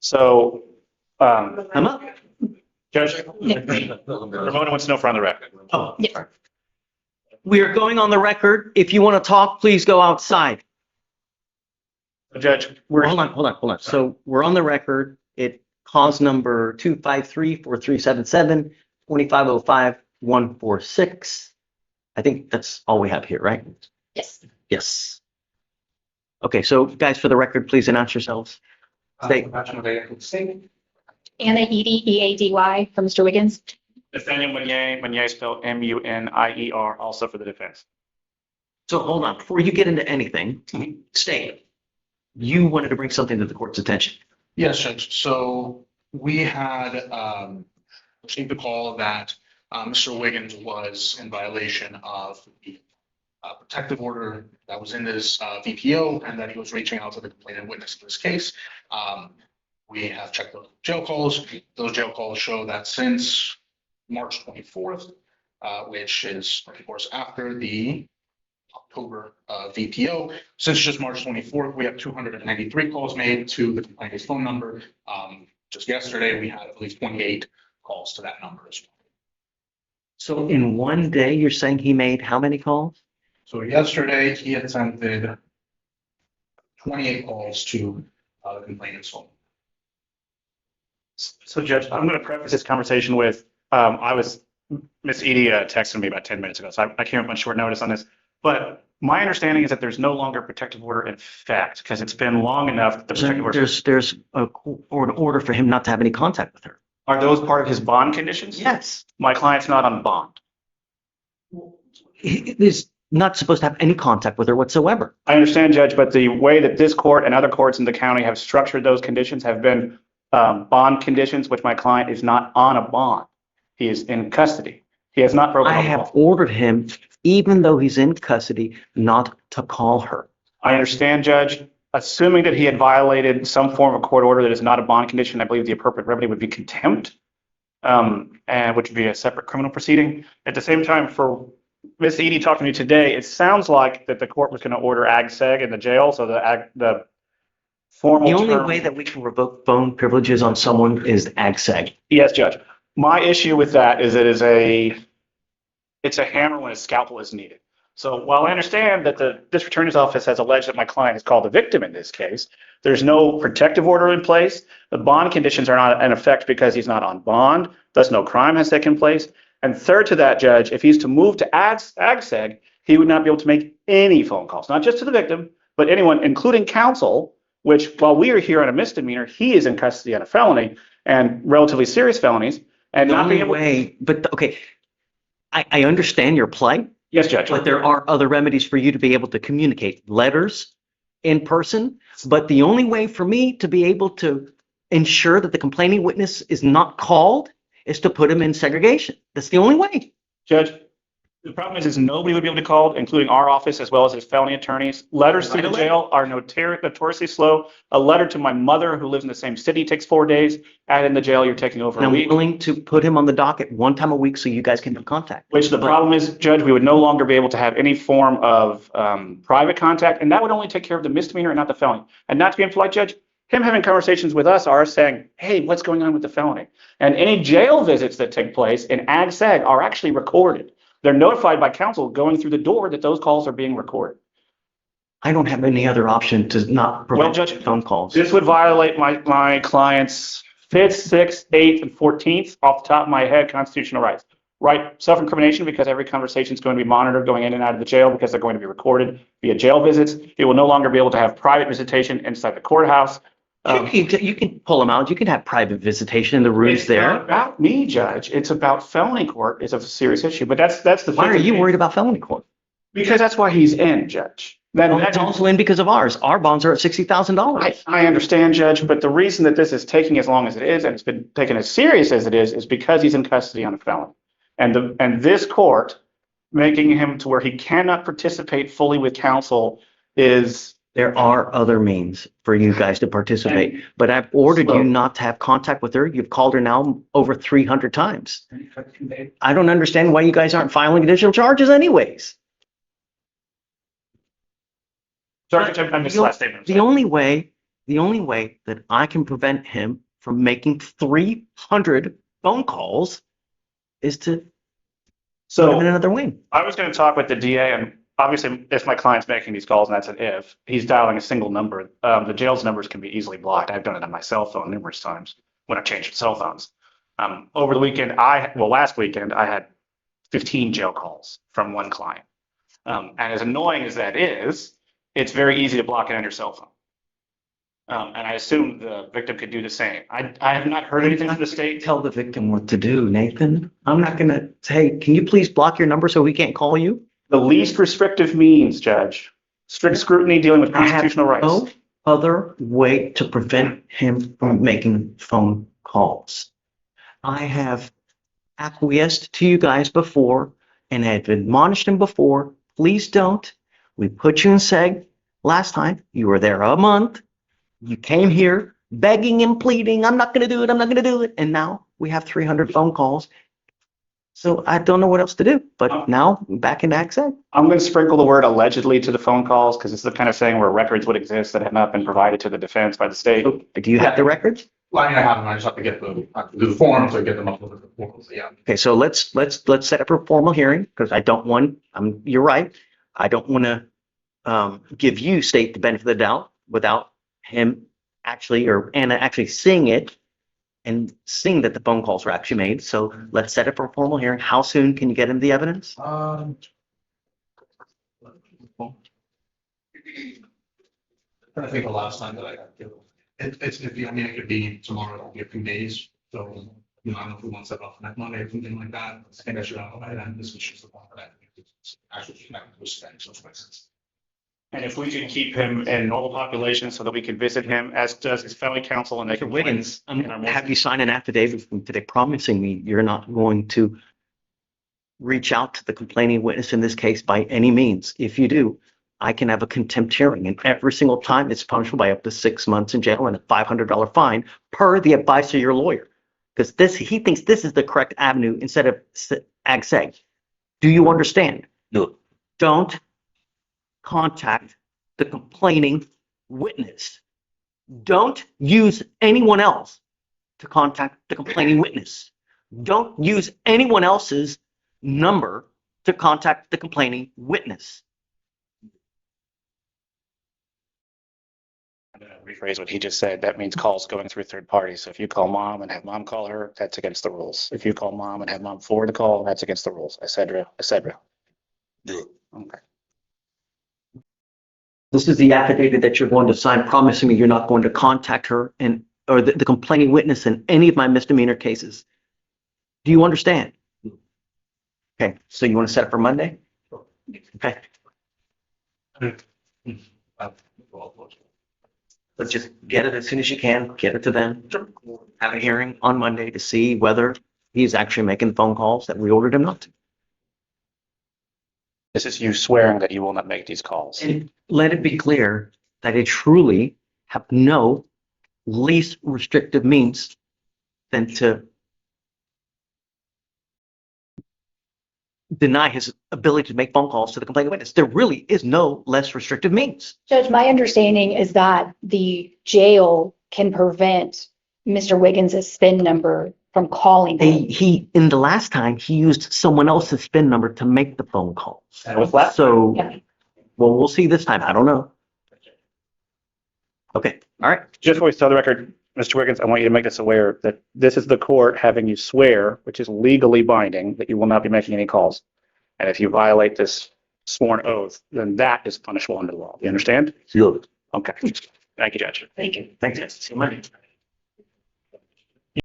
So, I'm up. Judge, Ramona wants to know for on the record. Oh, Yeah. sorry. We are going on the record. If you want to talk, please go outside. Judge, Hold on. So we're on the record. It cause number 253-4377, 2505-146. I think that's all we have here, right? Yes. Yes. Okay, so guys, for the record, please announce yourselves. State. Anna Eady, EADY, for Mr. Wiggins. Defendant Munier spelled M-U-N-I-E-R, also for the defense. So hold on, before you get into anything, state. You wanted to bring something to the court's attention. Yes, Judge. So we had received a call that Mr. Wiggins was in violation of the protective order that was in this VPO and that he was reaching out to the complainant witness in this case. We have checked the jail calls. Those jail calls show that since March 24th, which is, of course, after the October VPO. Since just March 24th, we have 293 calls made to the complainant's phone number. Just yesterday, we had at least 28 calls to that number as well. So in one day, you're saying he made how many calls? So yesterday, he attempted 28 calls to the complainant's phone. So Judge, I'm going to preface this conversation with, Miss Edie texted me about 10 minutes ago, so I came up on short notice on this. But my understanding is that there's no longer protective order in fact, because it's been long enough that the protective order. There's an order for him not to have any contact with her. Are those part of his bond conditions? Yes. My client's not on bond. He is not supposed to have any contact with her whatsoever. I understand, Judge, but the way that this court and other courts in the county have structured those conditions have been bond conditions, which my client is not on a bond. He is in custody. He has not broken. I have ordered him, even though he's in custody, not to call her. I understand, Judge. Assuming that he had violated some form of court order that is not a bond condition, I believe the appropriate remedy would be contempt, and which would be a separate criminal proceeding. At the same time, for Miss Edie talking to me today, it sounds like that the court was going to order ag-seg in the jail, so the formal The only term. way that we can revoke phone privileges on someone is ag-seg. Yes, Judge. My issue with that is it's a hammer when a scalpel is needed. So while I understand that the district attorney's office has alleged that my client is called a victim in this case, there's no protective order in place. The bond conditions are not in effect because he's not on bond. Thus, no crime has taken place. And third to that, Judge, if he's to move to ag-seg, he would not be able to make any phone calls, not just to the victim, but anyone, including counsel, which while we are here on a misdemeanor, he is in custody on a felony and relatively serious felonies. And The not only being able. way, but okay, I understand your plight, Yes, Judge. but there are other remedies for you to be able to communicate, letters, in person. But the only way for me to be able to ensure that the complaining witness is not called is to put him in segregation. That's the only way. Judge, the problem is nobody would be able to call, including our office as well as his felony attorneys. Letters to the jail are notoriously slow. A letter to my mother who lives in the same city takes 4 days. Add in the jail, you're taking over And a I'm week. willing to put him on the docket one time a week so you guys can have contact. Which the problem is, Judge, we would no longer be able to have any form of private contact, and that would only take care of the misdemeanor and not the felony. And not to be impolite, Judge, him having conversations with us are saying, hey, what's going on with the felony? And any jail visits that take place in ag-seg are actually recorded. They're notified by counsel going through the door that those calls are being recorded. I don't have any other option to not prevent Judge, phone calls. This would violate my client's 5th, 6th, 8th, and 14th off the top of my head constitutional rights. Right, self-incrimination because every conversation is going to be monitored going in and out of the jail because they're going to be recorded via jail visits. He will no longer be able to have private visitation inside the courthouse. You can pull him out. You can have private visitation in the rooms It's there. not about me, Judge. It's about felony court. It's a serious issue, but that's the. Why are you worried about felony court? Because that's why he's in, Judge. It's also in because of ours. Our bonds are at $60,000. I understand, Judge, but the reason that this is taking as long as it is and it's been taken as serious as it is because he's in custody on a felony. And this court making him to where he cannot participate fully with counsel is. There are other means for you guys to participate, but I've ordered you not to have contact with her. You've called her now over 300 times. I don't understand why you guys aren't filing additional charges anyways. Sorry, I missed the last statement. The only way the only way that I can prevent him from making 300 phone calls is to put him in So another wing. I was going to talk with the DA, and obviously, if my client's making these calls, and that's an if, he's dialing a single number, the jail's numbers can be easily blocked. I've done it on my cell phone numerous times when I've changed cell phones. Over the weekend, last weekend, I had 15 jail calls from one client. And as annoying as that is, it's very easy to block it on your cell phone. And I assume the victim could do the same. I have not heard anything from the state. Tell the victim what to do, Nathan. I'm not going to say, can you please block your number so we can't call you? The least restrictive means, Judge, strict scrutiny dealing with I have constitutional rights. no other way to prevent him from making phone calls. I have acquiesced to you guys before and have admonished him before. Please don't. We put you in seg last time. You were there a month. You came here begging and pleading, I'm not going to do it, I'm not going to do it. And now we have 300 phone calls. So I don't know what else to do. But now back in ACSEG. I'm going to sprinkle the word allegedly to the phone calls because it's the kind of thing where records would exist that have not been provided to the defense by the state. Do you have the records? Well, I mean, I have them, I just have to get the forms to get them up with the forms, yeah. Okay, so let's set up a formal hearing because I don't want, you're right. I don't want to give you state the benefit of the doubt without him actually, or Anna actually seeing it and seeing that the phone calls were actually made. So let's set up a formal hearing. How soon can you get him the evidence? I think the last time that I got killed. I mean, it could be tomorrow, it'll be a few days, so, you know, I don't know if we want to set off next Monday or something like that. I think I should have, by then, this is just the one that actually connected with Spanish, so it makes sense. And if we could keep him in normal population so that we can visit him, as does his family counsel and make Mr. Wiggins, complaints. have you signed an affidavit from today promising me you're not going to reach out to the complaining witness in this case by any means? If you do, I can have a contempt hearing, and every single time it's punishable by up to 6 months in jail and a $500 fine per the advice of your lawyer. Because he thinks this is the correct avenue instead of AGSEG. Do you understand? No. Don't contact the complaining witness. Don't use anyone else to contact the complaining witness. Don't use anyone else's number to contact the complaining witness. I'm going to rephrase what he just said. That means calls going through third parties. So if you call mom and have mom call her, that's against the rules. If you call mom and have mom forward the call, that's against the rules, et cetera, et cetera. Yeah. Okay. This is the affidavit that you're going to sign promising me you're not going to contact her or the complaining witness in any of my misdemeanor cases. Do you understand? Okay, so you want to set up for Monday? Okay, but just get it as soon as you can, get it to them. Have a hearing on Monday to see whether he's actually making phone calls that we ordered him not to. This is you swearing that you will not make these calls. And let it be clear that I truly have no least restrictive means than to deny his ability to make phone calls to the complaining witness. There really is no less restrictive means. Judge, my understanding is that the jail can prevent Mr. Wiggins' SPIN number from calling him. In the last time, he used someone else's SPIN number to make the phone calls. And with that, So, Yeah. well, we'll see this time. I don't know. Okay, all right. just always tell the record, Mr. Wiggins, I want you to make this aware that this is the court having you swear, which is legally binding, that you will not be making any calls. And if you violate this sworn oath, then that is punishable under the law. You understand? Sure. Okay. Thank you, Judge. Thank you. Thanks. See you Monday.